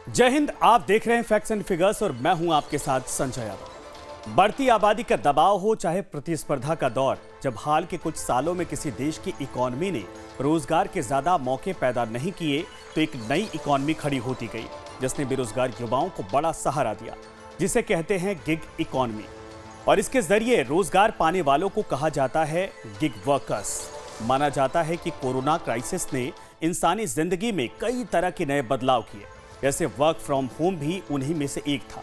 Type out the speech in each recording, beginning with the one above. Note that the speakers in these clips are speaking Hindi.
जय हिंद। आप देख रहे हैं फैक्ट्स एंड फिगर्स और मैं हूं आपके साथ संजय यादव। बढ़ती आबादी का दबाव हो चाहे प्रतिस्पर्धा का दौर, जब हाल के कुछ सालों में किसी देश की इकोनॉमी ने रोजगार के ज्यादा मौके पैदा नहीं किए तो एक नई इकोनॉमी खड़ी होती गई जिसने बेरोजगार युवाओं को बड़ा सहारा दिया, जिसे कहते हैं गिग इकोनॉमी। और इसके जरिए रोजगार पाने वालों को कहा जाता है गिग वर्कर्स। माना जाता है कि कोरोना क्राइसिस ने इंसानी जिंदगी में कई तरह के नए बदलाव किए, जैसे वर्क फ्रॉम होम भी उन्हीं में से एक था।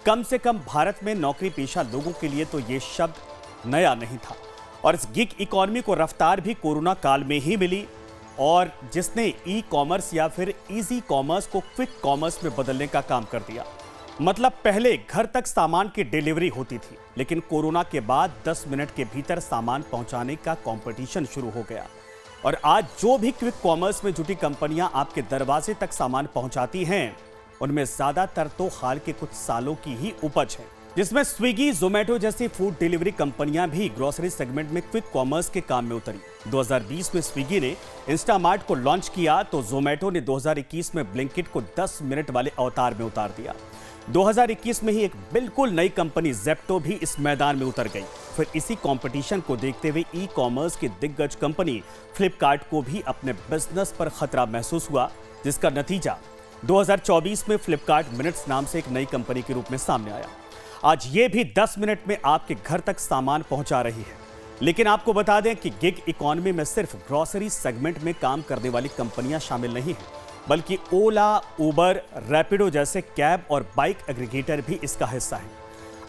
कम से कम भारत में नौकरी पेशा लोगों के लिए तो ये शब्द नया नहीं था। और इस गिग इकोनॉमी को रफ्तार भी कोरोना काल में ही मिली, और जिसने ई कॉमर्स या फिर इजी कॉमर्स को क्विक कॉमर्स में बदलने का काम कर दिया। मतलब पहले घर तक सामान की डिलीवरी होती थी, लेकिन कोरोना के बाद 10 मिनट के भीतर सामान पहुंचाने का कंपटीशन शुरू हो गया। और आज जो भी क्विक कॉमर्स में जुटी कंपनियां आपके दरवाजे तक सामान पहुंचाती हैं, उनमें ज्यादातर तो हाल के कुछ सालों की ही उपज है, जिसमें स्विगी, जोमेटो जैसी फूड डिलीवरी कंपनियां भी ग्रोसरी सेगमेंट में क्विक कॉमर्स के काम में उतरी। 2020 में स्विगी ने इंस्टामार्ट को लॉन्च किया तो जोमेटो ने 2021 में ब्लिंकिट को 10 मिनट वाले अवतार में उतार दिया। 2021 में ही एक बिल्कुल नई कंपनी जेप्टो भी इस मैदान में उतर गई। फिर इसी कंपटीशन को देखते हुए ई कॉमर्स की दिग्गज कंपनी फ्लिपकार्ट को भी अपने बिजनेस पर खतरा महसूस हुआ, जिसका नतीजा 2024 में फ्लिपकार्ट मिनट्स नाम से एक नई कंपनी के रूप में सामने आया। आज ये भी 10 मिनट में आपके घर तक सामान पहुंचा रही है। लेकिन आपको बता दें कि गिग इकोनॉमी में सिर्फ ग्रोसरी सेगमेंट में काम करने वाली कंपनियां शामिल नहीं हैं, बल्कि ओला, उबर, रैपिडो जैसे कैब और बाइक एग्रीगेटर भी इसका हिस्सा हैं।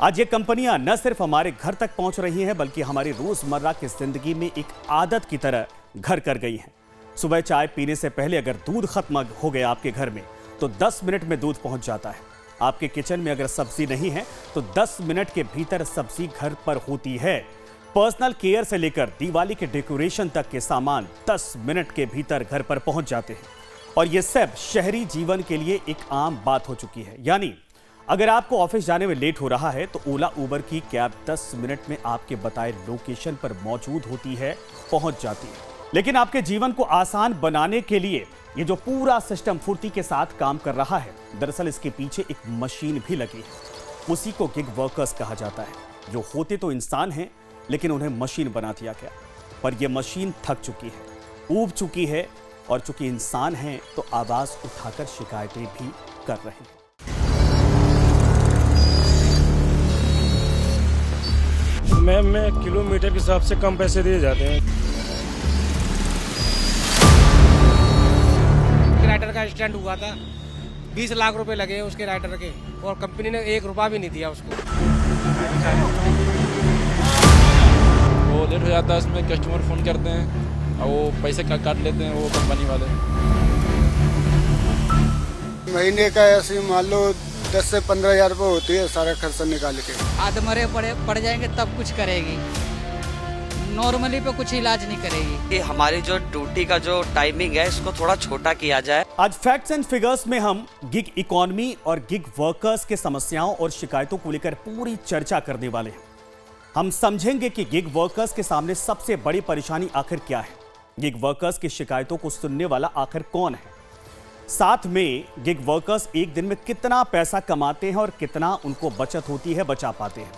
आज ये कंपनियां न सिर्फ हमारे घर तक पहुंच रही हैं, बल्कि हमारी रोजमर्रा की जिंदगी में एक आदत की तरह घर कर गई हैं। सुबह चाय पीने से पहले अगर दूध खत्म हो गया आपके घर में, तो 10 मिनट में दूध पहुंच जाता है। आपके किचन में अगर सब्जी नहीं है तो 10 मिनट के भीतर सब्जी घर पर होती है। पर्सनल केयर से लेकर दिवाली के डेकोरेशन तक के सामान 10 मिनट के भीतर घर पर पहुंच जाते हैं। और ये सब शहरी जीवन के लिए एक आम बात हो चुकी है। यानी अगर आपको ऑफिस जाने में लेट हो रहा है तो ओला, उबर की कैब 10 मिनट में आपके बताए लोकेशन पर मौजूद होती है, पहुंच जाती है। लेकिन आपके जीवन को आसान बनाने के लिए ये जो पूरा सिस्टम फुर्ती के साथ काम कर रहा है, दरअसल इसके पीछे एक मशीन भी लगी है। उसी को गिग वर्कर्स कहा जाता है, जो होते तो इंसान हैं लेकिन उन्हें मशीन बना दिया गया। पर यह मशीन थक चुकी है, ऊब चुकी है, और चूंकि इंसान हैं तो आवाज उठाकर शिकायतें भी कर रहे हैं। में किलोमीटर के हिसाब से कम पैसे दिए जाते हैं। राइटर का एक्सीडेंट हुआ था, 20 लाख रुपए लगे उसके राइटर के, और कंपनी ने 1 रुपया भी नहीं दिया उसको। वो लेट हो जाता है, उसमें कस्टमर फ़ोन करते हैं और वो पैसे काट लेते हैं वो कंपनी वाले। महीने का ऐसे मान लो 10 से 15 हज़ार रुपये होती है सारा खर्चा निकाल के। आधमरे पड़ जाएंगे तब कुछ करेगी, नॉर्मली पे कुछ इलाज नहीं करेगी। कि हमारी जो ड्यूटी का जो टाइमिंग है इसको थोड़ा छोटा किया जाए। आज फैक्ट्स एंड फिगर्स में हम गिग इकोनॉमी और गिग वर्कर्स के समस्याओं और शिकायतों को लेकर पूरी चर्चा करने वाले हैं। हम समझेंगे कि गिग वर्कर्स के सामने सबसे बड़ी परेशानी आखिर क्या है, गिग वर्कर्स की शिकायतों को सुनने वाला आखिर कौन है, साथ में गिग वर्कर्स एक दिन में कितना पैसा कमाते हैं और कितना उनको बचत होती है, बचा पाते हैं।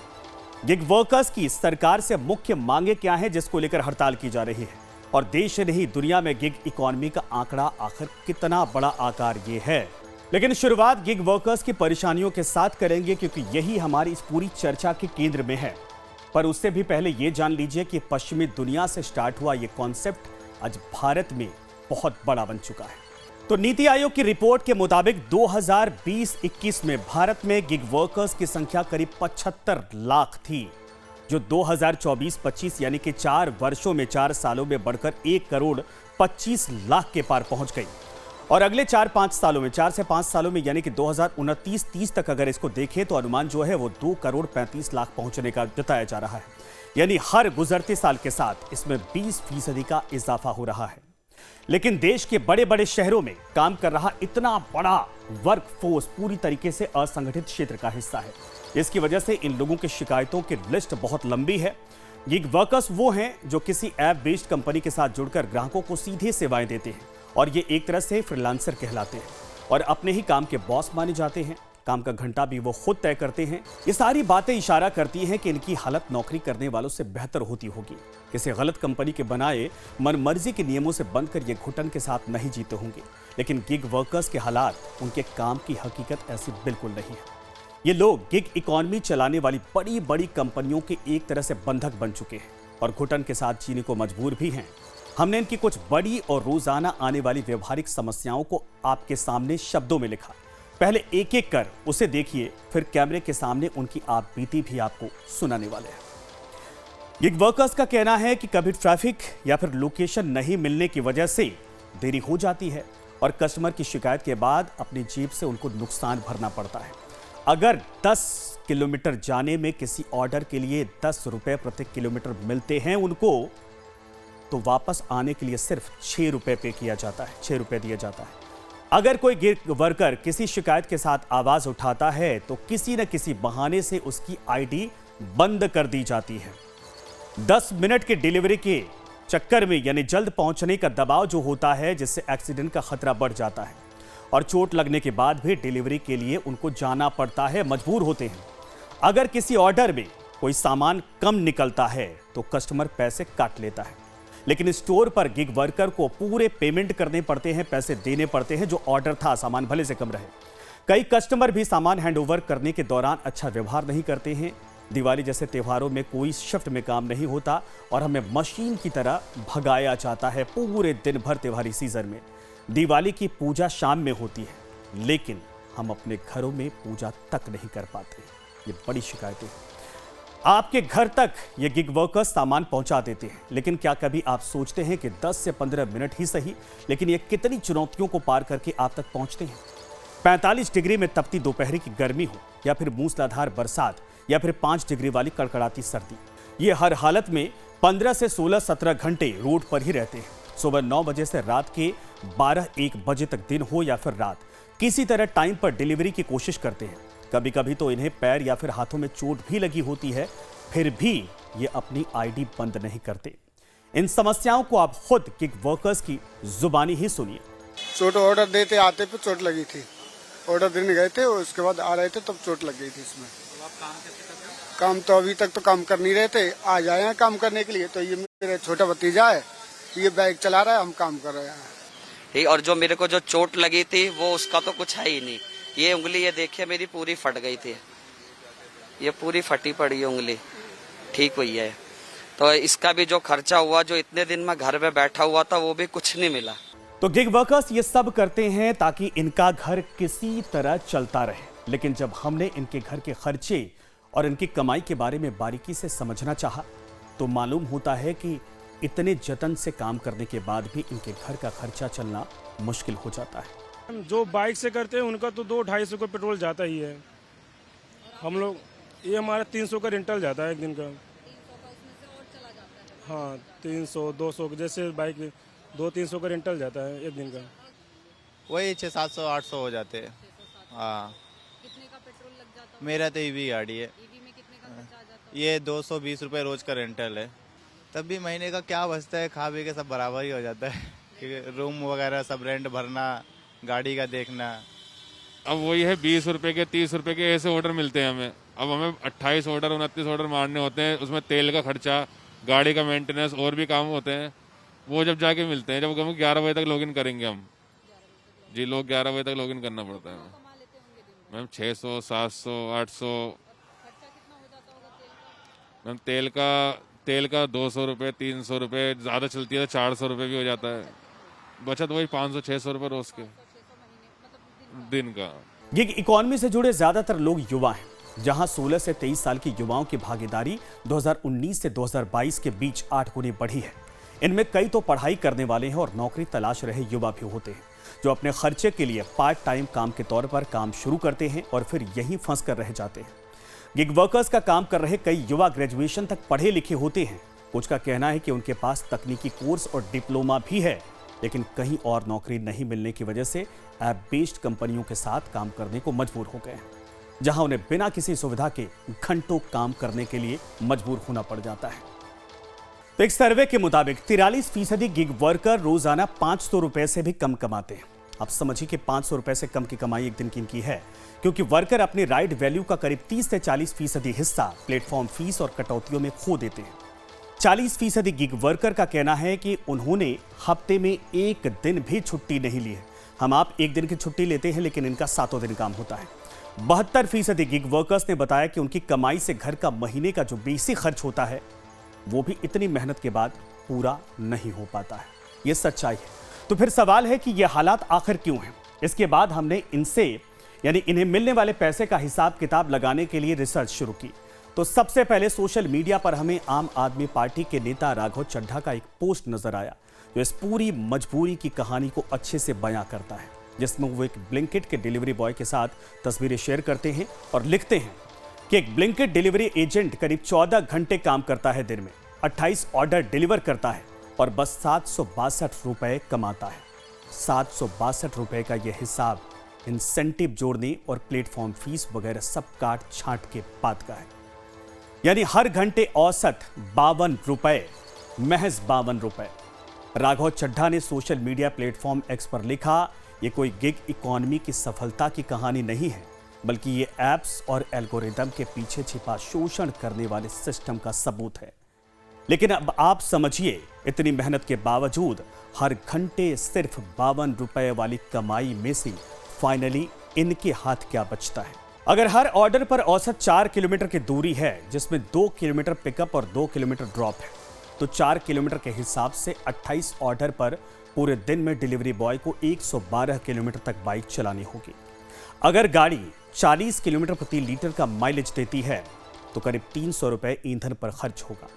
गिग वर्कर्स की सरकार से मुख्य मांगे क्या हैं जिसको लेकर हड़ताल की जा रही है, और देश नहीं दुनिया में गिग इकोनॉमी का आंकड़ा आखिर कितना बड़ा आकार ये है। लेकिन शुरुआत गिग वर्कर्स की परेशानियों के साथ करेंगे, क्योंकि यही हमारी इस पूरी चर्चा के केंद्र में है। पर उससे भी पहले ये जान लीजिए कि पश्चिमी दुनिया से स्टार्ट हुआ ये कॉन्सेप्ट आज भारत में बहुत बड़ा बन चुका है। तो नीति आयोग की रिपोर्ट के मुताबिक 2020-21 में भारत में गिग वर्कर्स की संख्या करीब 75 लाख थी, जो 2024-25 यानी कि 4 वर्षों में 4 सालों में बढ़कर 1 करोड़ 25 लाख के पार पहुंच गई। और अगले 4-5 सालों में, 4 से 5 सालों में यानी कि 2029-30 तक अगर इसको देखें तो अनुमान जो है वो 2 करोड़ 35 लाख पहुंचने का जताया जा रहा है। यानी हर गुजरते साल के साथ इसमें 20% का इजाफा हो रहा है। लेकिन देश के बड़े बड़े शहरों में काम कर रहा इतना बड़ा वर्कफोर्स पूरी तरीके से असंगठित क्षेत्र का हिस्सा है। इसकी वजह से इन लोगों की शिकायतों की लिस्ट बहुत लंबी है। गिग वर्कर्स वो हैं जो किसी ऐप बेस्ड कंपनी के साथ जुड़कर ग्राहकों को सीधे सेवाएं देते हैं, और ये एक तरह से फ्रीलांसर कहलाते हैं। और अपने ही काम के बॉस माने जाते हैं। काम का घंटा भी वो खुद तय करते हैं। ये सारी बातें इशारा करती हैं कि इनकी हालत नौकरी करने वालों से बेहतर होती होगी। किसी गलत कंपनी के बनाए मनमर्जी के नियमों से बंधकर ये घुटन के साथ नहीं जीते होंगे। लेकिन गिग वर्कर्स के हालात, उनके काम की हकीकत ऐसी बिल्कुल नहीं है। ये लोग गिग इकॉनमी चलाने वाली बड़ी बड़ी कंपनियों के एक तरह से बंधक बन चुके हैं और घुटन के साथ जीने को मजबूर भी हैं। हमने इनकी कुछ बड़ी और रोजाना आने वाली व्यवहारिक समस्याओं को आपके सामने शब्दों में लिखा। पहले एक एक कर उसे देखिए, फिर कैमरे के सामने उनकी आप बीती भी आपको सुनाने वाले हैं। गिग वर्कर्स का कहना है कि कभी ट्रैफिक या फिर लोकेशन नहीं मिलने की वजह से देरी हो जाती है और कस्टमर की शिकायत के बाद अपनी जेब से उनको नुकसान भरना पड़ता है। अगर 10 किलोमीटर जाने में किसी ऑर्डर के लिए 10 रुपए प्रति किलोमीटर मिलते हैं उनको, तो वापस आने के लिए सिर्फ 6 रुपए पे किया जाता है, 6 रुपए दिया जाता है। अगर कोई गिग वर्कर किसी शिकायत के साथ आवाज उठाता है तो किसी न किसी बहाने से उसकी आईडी बंद कर दी जाती है। 10 मिनट के डिलीवरी के चक्कर में यानी जल्द पहुंचने का दबाव जो होता है, जिससे एक्सीडेंट का खतरा बढ़ जाता है और चोट लगने के बाद भी डिलीवरी के लिए उनको जाना पड़ता है, मजबूर होते हैं। अगर किसी ऑर्डर में कोई सामान कम निकलता है तो कस्टमर पैसे काट लेता है, लेकिन स्टोर पर गिग वर्कर को पूरे पेमेंट करने पड़ते हैं, पैसे देने पड़ते हैं। जो ऑर्डर था, सामान भले से कम रहे। कई कस्टमर भी सामान हैंडओवर करने के दौरान अच्छा व्यवहार नहीं करते हैं। दिवाली जैसे त्योहारों में कोई शिफ्ट में काम नहीं होता और हमें मशीन की तरह भगाया जाता है पूरे दिन भर। त्योहारी सीजन में दिवाली की पूजा शाम में होती है, लेकिन हम अपने घरों में पूजा तक नहीं कर पाते। ये बड़ी शिकायतें हैं। आपके घर तक ये गिग वर्कर्स सामान पहुंचा देते हैं, लेकिन क्या कभी आप सोचते हैं कि 10 से 15 मिनट ही सही, लेकिन ये कितनी चुनौतियों को पार करके आप तक पहुंचते हैं। 45 डिग्री में तपती दोपहर की गर्मी हो या फिर मूसलाधार बरसात या फिर 5 डिग्री वाली कड़कड़ाती सर्दी, ये हर हालत में 15 से 16-17 घंटे रोड पर ही रहते हैं। सुबह 9 बजे से रात के 12-1 बजे तक, दिन हो या फिर रात, किसी तरह टाइम पर डिलीवरी की कोशिश करते हैं। कभी कभी तो इन्हें पैर या फिर हाथों में चोट भी लगी होती है, फिर भी ये अपनी आईडी बंद नहीं करते। इन समस्याओं को आप खुद गिग वर्कर्स की जुबानी ही सुनिए। चोट ऑर्डर देते आते पे चोट लगी थी। ऑर्डर देने गए थे, उसके बाद आ रहे थे तब चोट लग गई थी इसमें। काम तो अभी तक तो काम कर नहीं रहे थे, आज आए हैं काम करने के लिए। तो ये मेरा छोटा भतीजा है, ये बाइक चला रहा है, हम काम कर रहे हैं। और जो मेरे को जो चोट लगी थी वो उसका तो कुछ है ही नहीं। ये उंगली ये देखिए मेरी पूरी फट गई थी, ये पूरी फटी पड़ी है उंगली, ठीक हुई है। तो इसका भी जो खर्चा हुआ, जो इतने दिन में घर में बैठा हुआ था, वो भी कुछ नहीं मिला। तो गिग वर्कर्स ये सब करते हैं ताकि इनका घर किसी तरह चलता रहे, लेकिन जब हमने इनके घर के खर्चे और इनकी कमाई के बारे में बारीकी से समझना चाहा तो मालूम होता है कि इतने जतन से काम करने के बाद भी इनके घर का खर्चा चलना मुश्किल हो जाता है। जो बाइक से करते हैं उनका तो 200-250 का पेट्रोल जाता ही है। हम लोग ये हमारा 300 का रेंटल जाता है एक दिन का। हाँ, 300-200 जैसे बाइक 200-300 का रेंटल जाता है एक दिन का। वही 600-700-800 हो जाते हैं। हाँ, कितने का पेट्रोल लग जाता है? मेरा तो ईवी गाड़ी है। ईवी में कितने का खर्चा आ जाता है? ये 220 रुपये रोज का रेंटल है। तब भी महीने का क्या बचता है, खा पी के सब बराबर ही हो जाता है। क्योंकि रूम वगैरह सब रेंट भरना, गाड़ी का देखना। अब वही है 20 रुपए के 30 रुपए के ऐसे ऑर्डर मिलते हैं हमें। अब हमें 28 ऑर्डर 29 ऑर्डर मारने होते हैं, उसमें तेल का खर्चा, गाड़ी का मेंटेनेंस और भी काम होते हैं। वो जब जाके मिलते हैं, जब हम 11 बजे तक लॉगिन करेंगे हम जी, लोग 11 बजे तक लॉगिन करना पड़ता है मैम। 600, 700, 800 मैम। तेल का 200 रुपये, 300 रुपये, ज़्यादा चलती है तो 400 रुपये भी हो जाता है। बचत वही 500-600 रुपये रोज के दिन का। गिग इकॉनमी से जुड़े ज्यादातर लोग युवा हैं, जहां 16 से 23 साल की युवाओं की भागीदारी 2019 से 2022 के बीच 8 गुनी बढ़ी है। इनमें कई तो पढ़ाई करने वाले हैं और नौकरी तलाश रहे युवा भी होते हैं, जो अपने खर्चे के लिए पार्ट टाइम काम के तौर पर काम शुरू करते हैं और फिर यहीं फंस कर रह जाते हैं। गिग वर्कर्स का काम कर रहे कई युवा ग्रेजुएशन तक पढ़े लिखे होते हैं। कुछ का कहना है कि उनके पास तकनीकी कोर्स और डिप्लोमा भी है, लेकिन कहीं और नौकरी नहीं मिलने की वजह से ऐप बेस्ड कंपनियों के साथ काम करने को मजबूर हो गए हैं, जहां उन्हें बिना किसी सुविधा के घंटों काम करने के लिए मजबूर होना पड़ जाता है। तो एक सर्वे के मुताबिक 43% गिग वर्कर रोजाना 500 रुपए से भी कम कमाते हैं। आप समझिए कि 500 रुपए से कम की कमाई एक दिन की इनकी है, क्योंकि वर्कर अपने राइड वैल्यू का करीब 30 से 40% हिस्सा प्लेटफॉर्म फीस और कटौतियों में खो देते हैं। 40% गिग वर्कर का कहना है कि उन्होंने हफ्ते में एक दिन भी छुट्टी नहीं ली है। हम आप एक दिन की छुट्टी लेते हैं, लेकिन इनका 7 दिन काम होता है। 72% गिग वर्कर्स ने बताया कि उनकी कमाई से घर का महीने का जो बेसिक खर्च होता है वो भी इतनी मेहनत के बाद पूरा नहीं हो पाता है। ये सच्चाई है। तो फिर सवाल है कि ये हालात आखिर क्यों हैं? इसके बाद हमने इनसे यानी इन्हें मिलने वाले पैसे का हिसाब किताब लगाने के लिए रिसर्च शुरू की। तो सबसे पहले सोशल मीडिया पर हमें आम आदमी पार्टी के नेता राघव चड्ढा का एक पोस्ट नजर आया, जो इस पूरी मजबूरी की कहानी को अच्छे से बयां करता है, जिसमें वो एक ब्लिंकिट के डिलीवरी बॉय के साथ तस्वीरें शेयर करते हैं और लिखते हैं कि एक ब्लिंकिट डिलीवरी एजेंट करीब 14 घंटे काम करता है, दिन में 28 ऑर्डर डिलीवर करता है और बस 762 रुपए कमाता है। 762 रुपए का यह हिसाब इंसेंटिव जोड़ने और प्लेटफॉर्म फीस वगैरह सब काट छांट के बाद का है। यानी हर घंटे औसत 52 रुपए, महज 52 रुपए। राघव चड्ढा ने सोशल मीडिया प्लेटफॉर्म एक्स पर लिखा, ये कोई गिग इकोनॉमी की सफलता की कहानी नहीं है, बल्कि ये ऐप्स और एल्गोरिदम के पीछे छिपा शोषण करने वाले सिस्टम का सबूत है। लेकिन अब आप समझिए, इतनी मेहनत के बावजूद हर घंटे सिर्फ 52 रुपए वाली कमाई में से फाइनली इनके हाथ क्या बचता है? अगर हर ऑर्डर पर औसत 4 किलोमीटर की दूरी है, जिसमें 2 किलोमीटर पिकअप और 2 किलोमीटर ड्रॉप है, तो 4 किलोमीटर के हिसाब से 28 ऑर्डर पर पूरे दिन में डिलीवरी बॉय को 112 किलोमीटर तक बाइक चलानी होगी। अगर गाड़ी 40 किलोमीटर प्रति लीटर का माइलेज देती है तो करीब 300 रुपए ईंधन पर खर्च होगा।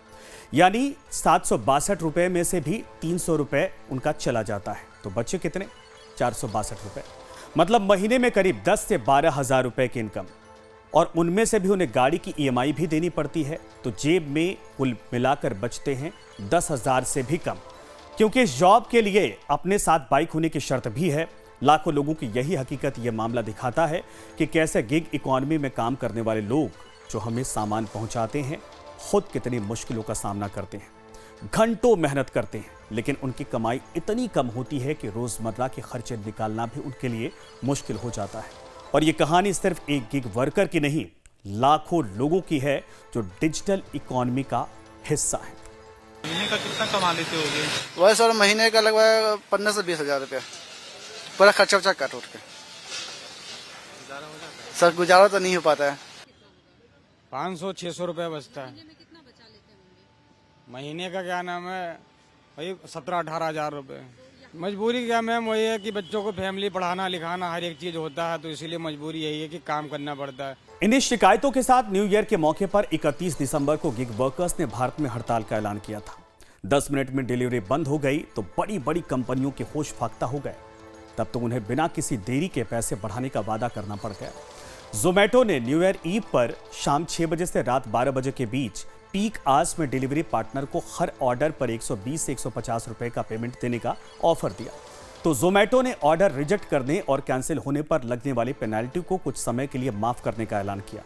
यानी 762 रुपए में से भी 300 रुपए उनका चला जाता है, तो बचे कितने? 462 रुपए। मतलब महीने में करीब 10 से 12 हजार रुपए की इनकम, और उनमें से भी उन्हें गाड़ी की EMI भी देनी पड़ती है, तो जेब में कुल मिलाकर बचते हैं 10,000 से भी कम। क्योंकि इस जॉब के लिए अपने साथ बाइक होने की शर्त भी है। लाखों लोगों की यही हकीकत यह मामला दिखाता है कि कैसे गिग इकोनॉमी में काम करने वाले लोग जो हमें सामान पहुंचाते हैं, खुद कितनी मुश्किलों का सामना करते हैं, घंटों मेहनत करते हैं, लेकिन उनकी कमाई इतनी कम होती है कि रोजमर्रा के खर्चे निकालना भी उनके लिए मुश्किल हो जाता है। और ये कहानी सिर्फ एक गिग वर्कर की नहीं, लाखों लोगों की है जो डिजिटल इकोनॉमी का हिस्सा है। महीने का कितना कमा लेते होगे? वह सर महीने का लगभग 15 से 20 हजार रुपया, पूरा खर्चा वर्चा काट उठ के। सर गुजारा तो नहीं हो पाता है। 500-600 रुपये बचता है महीने का। क्या नाम है भाई, 17-18 हजार रुपये। मजबूरी क्या मैम, वही है कि बच्चों को फैमिली पढ़ाना लिखाना हर एक चीज होता है, तो इसीलिए मजबूरी यही है कि काम करना पड़ता है। इन्हीं शिकायतों के साथ न्यू ईयर के मौके पर 31 दिसंबर को गिग वर्कर्स ने भारत में हड़ताल का ऐलान किया था। 10 मिनट में डिलीवरी बंद हो गई तो बड़ी बड़ी कंपनियों के होश फाख्ता हो गए। तब तो उन्हें बिना किसी देरी के पैसे बढ़ाने का वादा करना पड़ गया। जोमैटो ने न्यू ईयर ईव पर शाम 6 बजे से रात 12 बजे के बीच पीक आवर्स में डिलीवरी पार्टनर को हर ऑर्डर पर 120 से 150 रुपए का पेमेंट देने का ऑफर दिया। तो जोमैटो ने ऑर्डर रिजेक्ट करने और कैंसिल होने पर लगने वाली पेनल्टी को कुछ समय के लिए माफ करने का ऐलान किया।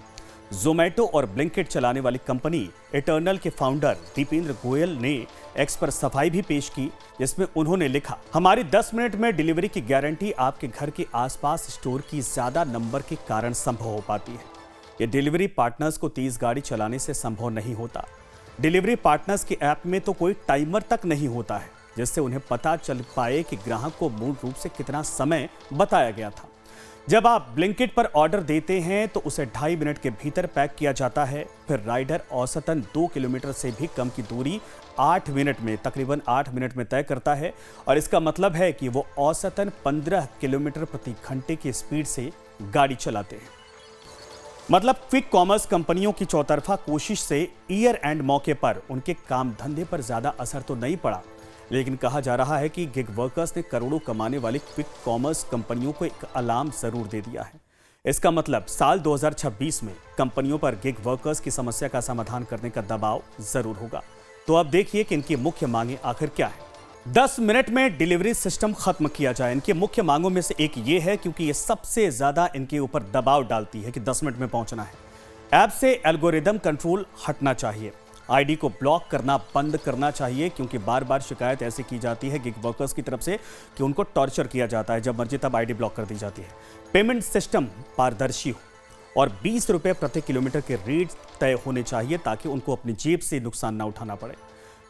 जोमैटो और ब्लिंकिट चलाने वाली कंपनी इटर्नल के फाउंडर दीपेंद्र गोयल ने एक्स पर सफाई भी पेश की, जिसमें उन्होंने लिखा, हमारी 10 मिनट में डिलीवरी की गारंटी आपके घर के आसपास स्टोर की ज्यादा नंबर के कारण संभव हो पाती है। ये डिलीवरी पार्टनर्स को तेज गाड़ी चलाने से संभव नहीं होता। डिलीवरी पार्टनर्स के ऐप में तो कोई टाइमर तक नहीं होता है, जिससे उन्हें पता चल पाए कि ग्राहक को मूल रूप से कितना समय बताया गया था। जब आप ब्लिंकिट पर ऑर्डर देते हैं तो उसे 2.5 मिनट के भीतर पैक किया जाता है। फिर राइडर औसतन 2 किलोमीटर से भी कम की दूरी 8 मिनट में, तकरीबन 8 मिनट में तय करता है, और इसका मतलब है कि वो औसतन 15 किलोमीटर प्रति घंटे की स्पीड से गाड़ी चलाते हैं। मतलब क्विक कॉमर्स कंपनियों की चौतरफा कोशिश से ईयर एंड मौके पर उनके काम धंधे पर ज्यादा असर तो नहीं पड़ा, लेकिन कहा जा रहा है कि गिग वर्कर्स ने करोड़ों कमाने वाली क्विक कॉमर्स कंपनियों को एक अलार्म जरूर दे दिया है। इसका मतलब साल 2026 में कंपनियों पर गिग वर्कर्स की समस्या का समाधान करने का दबाव जरूर होगा। तो अब देखिए कि इनकी मुख्य मांगें आखिर क्या है। 10 मिनट में डिलीवरी सिस्टम खत्म किया जाए। इनकी मुख्य मांगों में से एक ये है, क्योंकि ये सबसे ज्यादा इनके ऊपर दबाव डालती है कि 10 मिनट में पहुंचना है। ऐप से एल्गोरिदम कंट्रोल हटना चाहिए। आईडी को ब्लॉक करना बंद करना चाहिए, क्योंकि बार बार शिकायत ऐसी की जाती है गिग वर्कर्स की तरफ से कि उनको टॉर्चर किया जाता है, जब मर्जी तब आईडी ब्लॉक कर दी जाती है। पेमेंट सिस्टम पारदर्शी हो और 20 रुपये प्रति किलोमीटर के रेट तय होने चाहिए ताकि उनको अपनी जेब से नुकसान ना उठाना पड़े।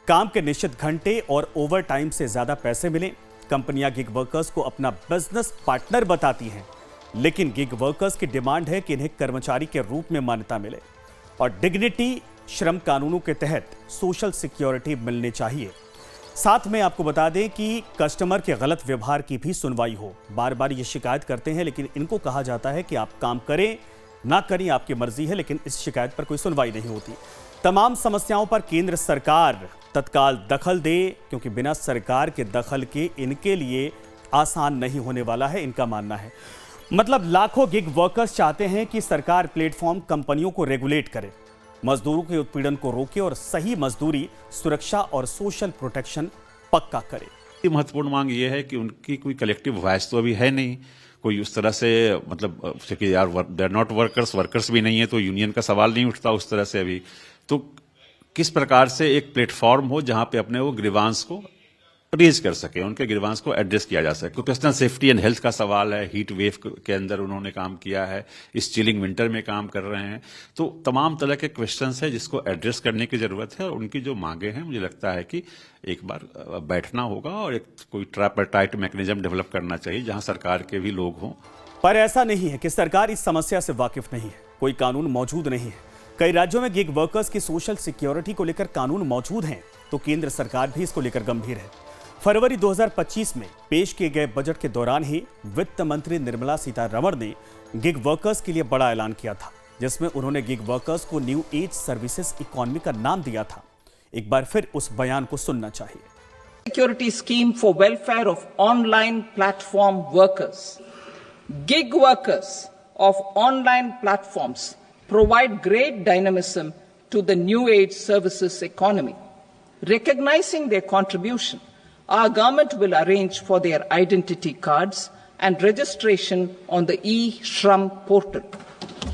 काम के निश्चित घंटे और ओवर टाइम से ज्यादा पैसे मिले। कंपनियां गिग वर्कर्स को अपना बिजनेस पार्टनर बताती हैं, लेकिन गिग वर्कर्स की डिमांड है कि इन्हें कर्मचारी के रूप में मान्यता मिले और डिग्निटी श्रम कानूनों के तहत सोशल सिक्योरिटी मिलनी चाहिए। साथ में आपको बता दें कि कस्टमर के गलत व्यवहार की भी सुनवाई हो। बार बार ये शिकायत करते हैं, लेकिन इनको कहा जाता है कि आप काम करें ना करें आपकी मर्जी है, लेकिन इस शिकायत पर कोई सुनवाई नहीं होती। तमाम समस्याओं पर केंद्र सरकार तत्काल दखल दे, क्योंकि बिना सरकार के दखल के इनके लिए आसान नहीं होने वाला है, इनका मानना है। मतलब लाखों गिग वर्कर्स चाहते हैं कि सरकार प्लेटफॉर्म कंपनियों को रेगुलेट करे, मजदूरों के उत्पीड़न को रोके और सही मजदूरी सुरक्षा और सोशल प्रोटेक्शन पक्का करे। महत्वपूर्ण मांग ये है कि उनकी कोई कलेक्टिव वॉइस तो अभी है नहीं, कोई उस तरह से मतलब कि यार दे आर नॉट वर्कर्स भी नहीं है, तो यूनियन का सवाल नहीं उठता उस तरह से अभी। तो किस प्रकार से एक प्लेटफॉर्म हो जहां पे अपने वो ग्रीवांस को रेज कर सके, उनके ग्रीवांस को एड्रेस किया जा सके। क्वेश्चन सेफ्टी एंड हेल्थ का सवाल है, हीट वेव के अंदर उन्होंने काम किया है, इस चिलिंग विंटर में काम कर रहे हैं, तो तमाम तरह के क्वेश्चंस है जिसको एड्रेस करने की जरूरत है। और उनकी जो मांगे हैं, मुझे लगता है कि एक बार बैठना होगा और एक कोई ट्राइपार्टाइट मैकेनिज्म डेवलप करना चाहिए जहां सरकार के भी लोग हों। पर ऐसा नहीं है कि सरकार इस समस्या से वाकिफ नहीं है, कोई कानून मौजूद नहीं है। कई राज्यों में गिग वर्कर्स की सोशल सिक्योरिटी को लेकर कानून मौजूद हैं, तो केंद्र सरकार भी इसको लेकर गंभीर है। फरवरी 2025 में पेश किए गए बजट के दौरान ही वित्त मंत्री निर्मला सीतारमण ने गिग वर्कर्स के लिए बड़ा ऐलान किया था, जिसमें उन्होंने गिग वर्कर्स को न्यू एज सर्विसेज इकोनॉमी का नाम दिया था। एक बार फिर उस बयान को सुनना चाहिए। Security scheme for welfare of online platform workers. Gig workers of online platforms provide great dynamism to the new age services economy. Recognizing their contribution, our government will arrange for their identity cards and registration on the e-Shram portal.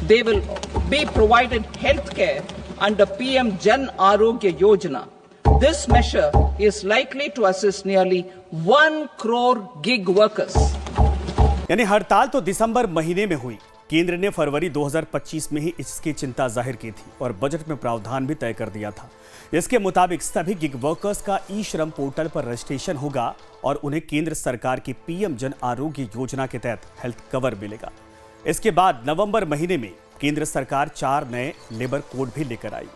They will be provided healthcare under PM Jan Arogya Yojana. This measure is likely to assist nearly 1 crore gig workers. यानी हड़ताल तो दिसंबर महीने में हुई, केंद्र ने फरवरी 2025 में ही इसकी चिंता जाहिर की थी और बजट में प्रावधान भी तय कर दिया था। इसके मुताबिक सभी गिग वर्कर्स का ई श्रम पोर्टल पर रजिस्ट्रेशन होगा और उन्हें केंद्र सरकार की पीएम जन आरोग्य योजना के तहत हेल्थ कवर मिलेगा। इसके बाद नवंबर महीने में केंद्र सरकार 4 नए लेबर कोड भी लेकर आई।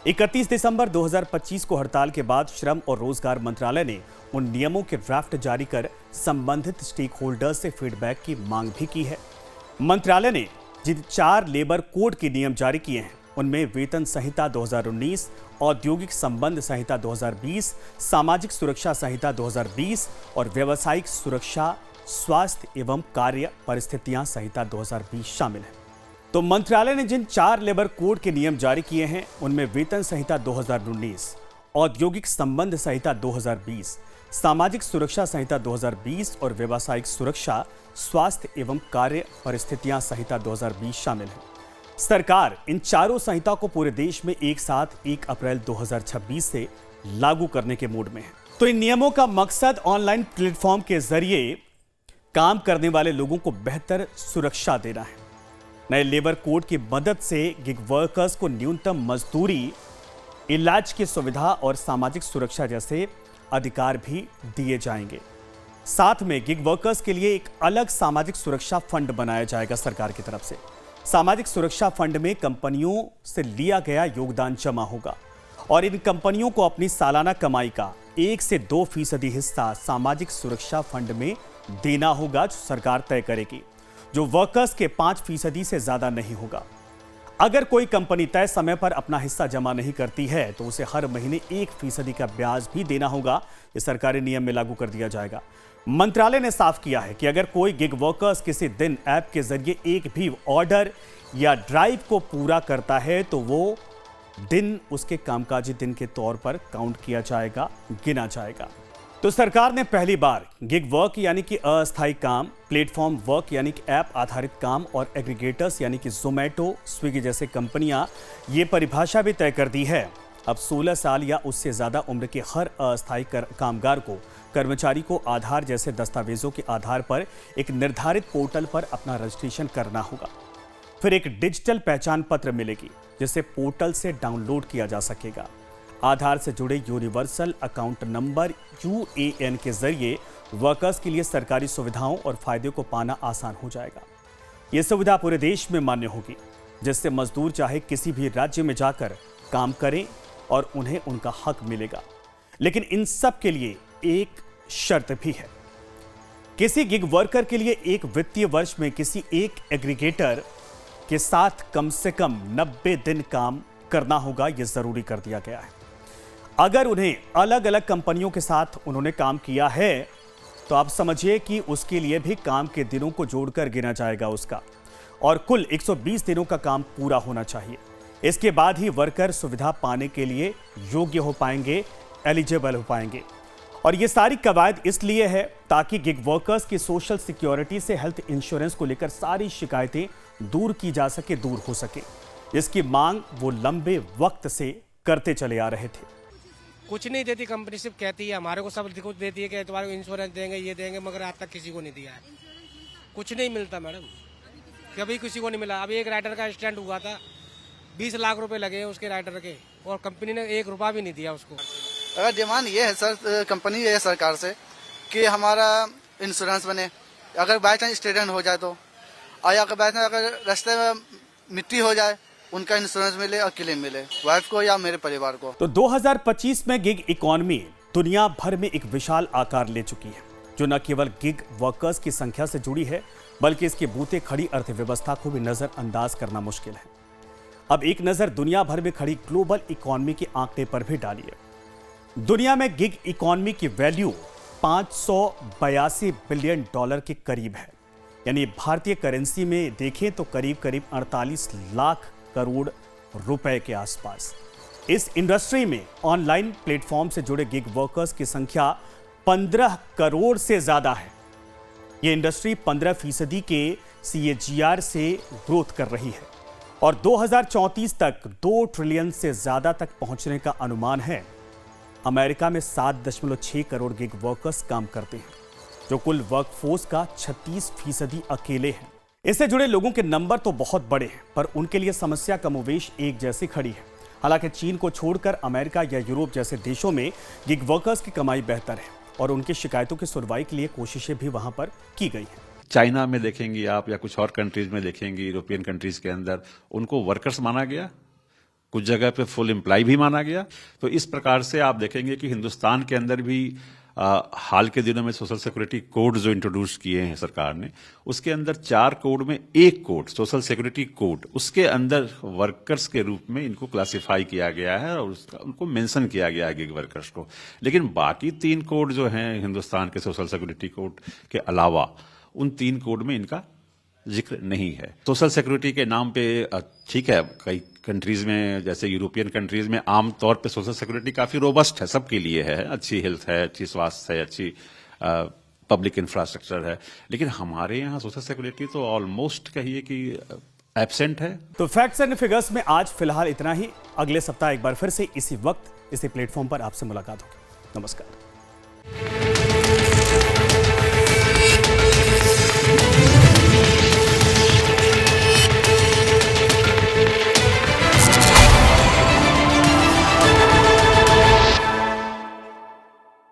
31 दिसंबर 2025 को हड़ताल के बाद श्रम और रोजगार मंत्रालय ने उन नियमों के ड्राफ्ट जारी कर संबंधित स्टेक होल्डर्स से फीडबैक की मांग भी की है। मंत्रालय ने जिन 4 लेबर कोड के नियम जारी किए हैं, उनमें वेतन संहिता 2019, औद्योगिक संबंध संहिता 2020, सामाजिक सुरक्षा संहिता 2020 और व्यावसायिक सुरक्षा स्वास्थ्य एवं कार्य परिस्थितियां संहिता 2020 शामिल है। तो मंत्रालय ने जिन 4 लेबर कोड के नियम जारी किए हैं, उनमें वेतन संहिता 2019, औद्योगिक संबंध संहिता 2020, सामाजिक सुरक्षा संहिता 2020 और व्यावसायिक सुरक्षा स्वास्थ्य एवं कार्य परिस्थितियां संहिता 2020 शामिल है। सरकार इन चारों संहिता को पूरे देश में एक साथ 1 अप्रैल 2026 से लागू करने के मूड में है। तो इन नियमों का मकसद ऑनलाइन प्लेटफॉर्म के जरिए काम करने वाले लोगों को बेहतर सुरक्षा देना है। नए लेबर कोड की मदद से गिग वर्कर्स को न्यूनतम मजदूरी, इलाज की सुविधा और सामाजिक सुरक्षा जैसे अधिकार भी दिए जाएंगे। साथ में गिग वर्कर्स के लिए एक अलग सामाजिक सुरक्षा फंड बनाया जाएगा सरकार की तरफ से। सामाजिक सुरक्षा फंड में कंपनियों से लिया गया योगदान जमा होगा और इन कंपनियों को अपनी सालाना कमाई का 1 से 2% हिस्सा सामाजिक सुरक्षा फंड में देना होगा, जो सरकार तय करेगी, जो वर्कर्स के 5% से ज्यादा नहीं होगा। अगर कोई कंपनी तय समय पर अपना हिस्सा जमा नहीं करती है तो उसे हर महीने 1% का ब्याज भी देना होगा। ये सरकारी नियम में लागू कर दिया जाएगा। मंत्रालय ने साफ किया है कि अगर कोई गिग वर्कर्स किसी दिन ऐप के जरिए एक भी ऑर्डर या ड्राइव को पूरा करता है तो वो दिन उसके कामकाजी दिन के तौर पर काउंट किया जाएगा, गिना जाएगा। तो सरकार ने पहली बार गिग वर्क यानी कि अस्थायी काम, प्लेटफॉर्म वर्क यानी कि ऐप आधारित काम और एग्रीगेटर्स यानी कि जोमेटो, स्विगी जैसे कंपनियां, ये परिभाषा भी तय कर दी है अब 16 साल या उससे ज़्यादा उम्र के हर अस्थायी कामगार को कर्मचारी को आधार जैसे दस्तावेजों के आधार पर एक निर्धारित पोर्टल पर अपना रजिस्ट्रेशन करना होगा। फिर एक डिजिटल पहचान पत्र मिलेगी जिसे पोर्टल से डाउनलोड किया जा सकेगा। आधार से जुड़े यूनिवर्सल अकाउंट नंबर UAN के जरिए वर्कर्स के लिए सरकारी सुविधाओं और फायदे को पाना आसान हो जाएगा। ये सुविधा पूरे देश में मान्य होगी, जिससे मजदूर चाहे किसी भी राज्य में जाकर काम करें और उन्हें उनका हक मिलेगा। लेकिन इन सब के लिए एक शर्त भी है। किसी गिग वर्कर के लिए एक वित्तीय वर्ष में किसी एक एग्रीगेटर के साथ कम से कम 90 दिन काम करना होगा, यह जरूरी कर दिया गया है। अगर उन्हें अलग अलग कंपनियों के साथ उन्होंने काम किया है तो आप समझिए कि उसके लिए भी काम के दिनों को जोड़कर गिना जाएगा उसका, और कुल 120 दिनों का काम पूरा होना चाहिए। इसके बाद ही वर्कर सुविधा पाने के लिए योग्य हो पाएंगे, एलिजिबल हो पाएंगे। और ये सारी कवायद इसलिए है ताकि गिग वर्कर्स की सोशल सिक्योरिटी से हेल्थ इंश्योरेंस को लेकर सारी शिकायतें दूर की जा सके, दूर हो सके। इसकी मांग वो लंबे वक्त से करते चले आ रहे थे। कुछ नहीं देती कंपनी, सिर्फ कहती है हमारे को सब कुछ देती है कि तुम्हारे को इंश्योरेंस देंगे, ये देंगे, मगर आज तक किसी को नहीं दिया है। कुछ नहीं मिलता मैडम, कभी किसी को नहीं मिला। अभी एक राइडर का एक्सीडेंट हुआ था, 20 लाख रुपए लगे हैं उसके राइडर के, और कंपनी ने 1 रुपया भी नहीं दिया उसको। अगर डिमांड ये है सर, कंपनी ये है सरकार से कि हमारा इंश्योरेंस बने, अगर बाई चांस एक्सीडेंट हो जाए तो, या अगर बाई चांस अगर रास्ते में मिट्टी हो जाए, उनका इंश्योरेंस मिले और क्लेम मिले, वाइफ को या मेरे परिवार को। तो 2025 में गिग इकोनॉमी दुनिया भर में एक विशाल आकार ले चुकी है, जो न केवल गिग वर्कर्स की संख्या से जुड़ी है, बल्कि इसके बूते खड़ी अर्थव्यवस्था को भी नजरअंदाज करना मुश्किल है। अब एक नजर दुनिया भर में खड़ी ग्लोबल इकोनॉमी के आंकड़े पर भी डालिए। दुनिया में गिग इकोनॉमी की वैल्यू $582 बिलियन के करीब है, यानी भारतीय करेंसी में देखें तो करीब 48 लाख करोड़ रुपए के आसपास। इस इंडस्ट्री में ऑनलाइन प्लेटफॉर्म से जुड़े गिग वर्कर्स की संख्या 15 करोड़ से ज्यादा है। यह इंडस्ट्री 15% के CAGR से ग्रोथ कर रही है और 2034 तक 2 ट्रिलियन से ज्यादा तक पहुंचने का अनुमान है। अमेरिका में 7.6 करोड़ गिग वर्कर्स काम करते हैं, जो कुल वर्कफोर्स का 36% अकेले हैं। इससे जुड़े लोगों के नंबर तो बहुत बड़े हैं, पर उनके लिए समस्या कमोवेश एक जैसी खड़ी है। हालांकि चीन को छोड़कर अमेरिका या यूरोप जैसे देशों में गिग वर्कर्स की कमाई बेहतर है और उनकी शिकायतों की सुनवाई के लिए कोशिशें भी वहां पर की गई हैं। चाइना में देखेंगे आप या कुछ और कंट्रीज में देखेंगे, यूरोपियन कंट्रीज के अंदर उनको वर्कर्स माना गया, कुछ जगह पे फुल एम्प्लॉय भी माना गया। तो इस प्रकार से आप देखेंगे कि हिंदुस्तान के अंदर भी हाल के दिनों में सोशल सिक्योरिटी कोड जो इंट्रोड्यूस किए हैं सरकार ने, उसके अंदर 4 कोड में एक कोड सोशल सिक्योरिटी कोड, उसके अंदर वर्कर्स के रूप में इनको क्लासिफाई किया गया है और उनको मेंशन किया गया है गिग वर्कर्स को। लेकिन बाकी 3 कोड जो हैं हिंदुस्तान के सोशल सिक्योरिटी कोड के अलावा, उन 3 कोड में इनका जिक्र नहीं है। सोशल सिक्योरिटी के नाम पे ठीक है, कई कंट्रीज में जैसे यूरोपियन कंट्रीज में आमतौर पे सोशल सिक्योरिटी काफी रोबस्ट है, सबके लिए है, अच्छी हेल्थ है, अच्छी स्वास्थ्य है, अच्छी पब्लिक इंफ्रास्ट्रक्चर है। लेकिन हमारे यहाँ सोशल सिक्योरिटी तो ऑलमोस्ट कहिए कि एब्सेंट है। तो फैक्ट्स एंड फिगर्स में आज फिलहाल इतना ही। अगले सप्ताह एक बार फिर से इसी वक्त इसी प्लेटफॉर्म पर आपसे मुलाकात होगी। नमस्कार।